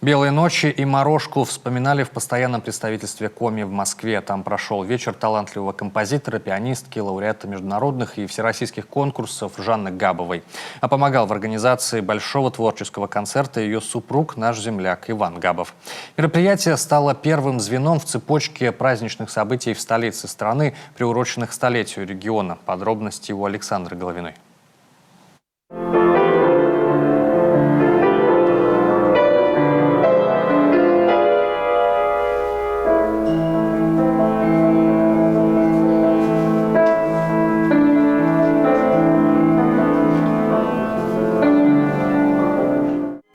«Белые ночи» и «Морошку» вспоминали в постоянном представительстве Коми в Москве. Там прошел вечер талантливого композитора, пианистки, лауреата международных и всероссийских конкурсов Жанны Габовой. А помогал в организации большого творческого концерта ее супруг, наш земляк Иван Габов. Мероприятие стало первым звеном в цепочке праздничных событий в столице страны, приуроченных столетию региона. Подробности у Александры Головиной.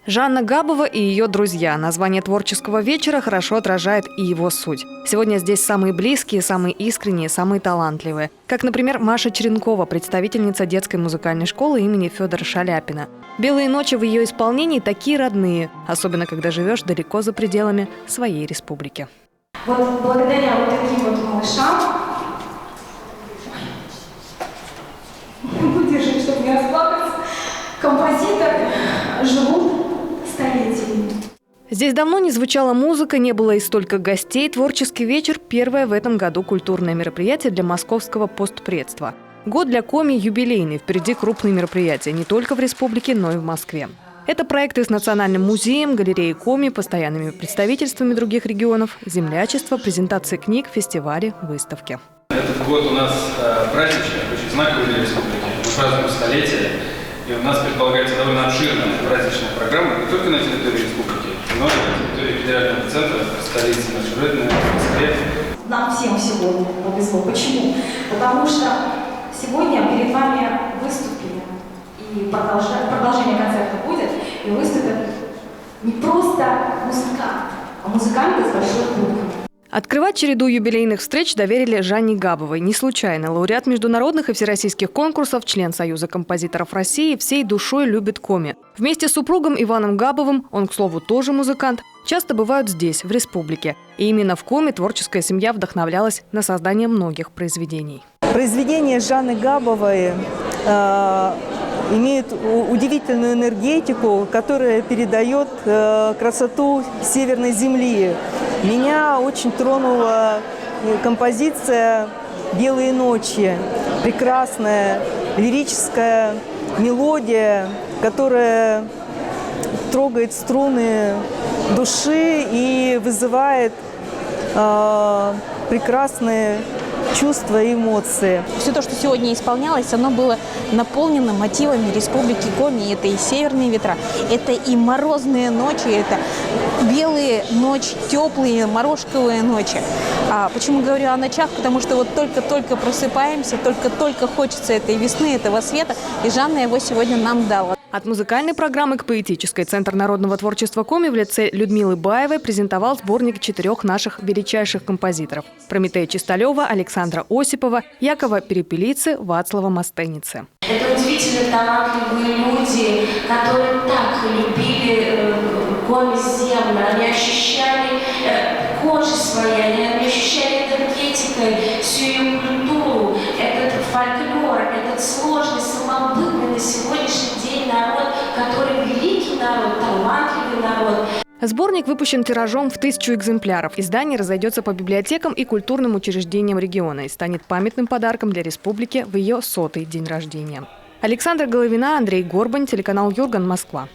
Жанна Габова и ее друзья. Название творческого вечера хорошо отражает и его суть. Сегодня здесь самые близкие, самые искренние, самые талантливые. Как, например, Маша Черенкова, представительница детской музыкальной школы имени Федора Шаляпина. «Белые ночи» в ее исполнении такие родные, особенно когда живешь далеко за пределами своей республики. Вот благодаря вот таким вот малышам, выдержи, чтобы не расплакаться, композиторы живут столетиями. Здесь давно не звучала музыка, не было и столько гостей. Творческий вечер – первое в этом году культурное мероприятие для московского постпредства. Год для Коми юбилейный, впереди крупные мероприятия не только в республике, но и в Москве. Это проекты с Национальным музеем, галереей Коми, постоянными представительствами других регионов, землячество, презентации книг, фестивали, выставки. Этот год у нас праздничный, очень знаковый для республики. Мы празднуем столетие. И у нас предполагается довольно обширная праздничная программа не только на территории республики, но и на территории федерального центра, столицы нашей Родины, Москве. Нам всем сегодня повезло. Почему? Потому что сегодня перед вами выступили, и продолжение концерта будет, и выступят не просто музыканты, а музыканты с большой буквы. Открывать череду юбилейных встреч доверили Жанне Габовой. Не случайно. Лауреат международных и всероссийских конкурсов, член Союза композиторов России, всей душой любит Коми. Вместе с супругом Иваном Габовым, он, к слову, тоже музыкант, часто бывают здесь, в республике. И именно в Коми творческая семья вдохновлялась на создание многих произведений. Произведения Жанны Габовой имеют удивительную энергетику, которая передает красоту северной земли. Меня очень тронула композиция «Белые ночи». Прекрасная лирическая мелодия, которая трогает струны души и вызывает прекрасные чувства и эмоции. Все то, что сегодня исполнялось, оно было наполнено мотивами республики Коми. Это и северные ветра, это и морозные ночи, это белые ночи, теплые морошковые ночи. Почему говорю о ночах? Потому что вот только-только просыпаемся, только-только хочется этой весны, этого света, и Жанна его сегодня нам дала. От музыкальной программы к поэтической Центр народного творчества Коми в лице Людмилы Баевой презентовал сборник 4 наших величайших композиторов – Прометея Чисталева, Александра Осипова, Якова Перепелицы, Вацлава Мастеницы. Это удивительно талантливые люди, которые так любили Коми землю, они ощущали кожей своей, они ощущали энергетикой всю ее культуру, этот фольклор, этот сложный, самобытный на сегодняшний день народ, который великий народ, талантливый народ. Сборник выпущен тиражом в 1000 экземпляров. Издание разойдется по библиотекам и культурным учреждениям региона и станет памятным подарком для республики в ее 100-й день рождения. Александра Головина, Андрей Горбань, телеканал Юрган, Москва.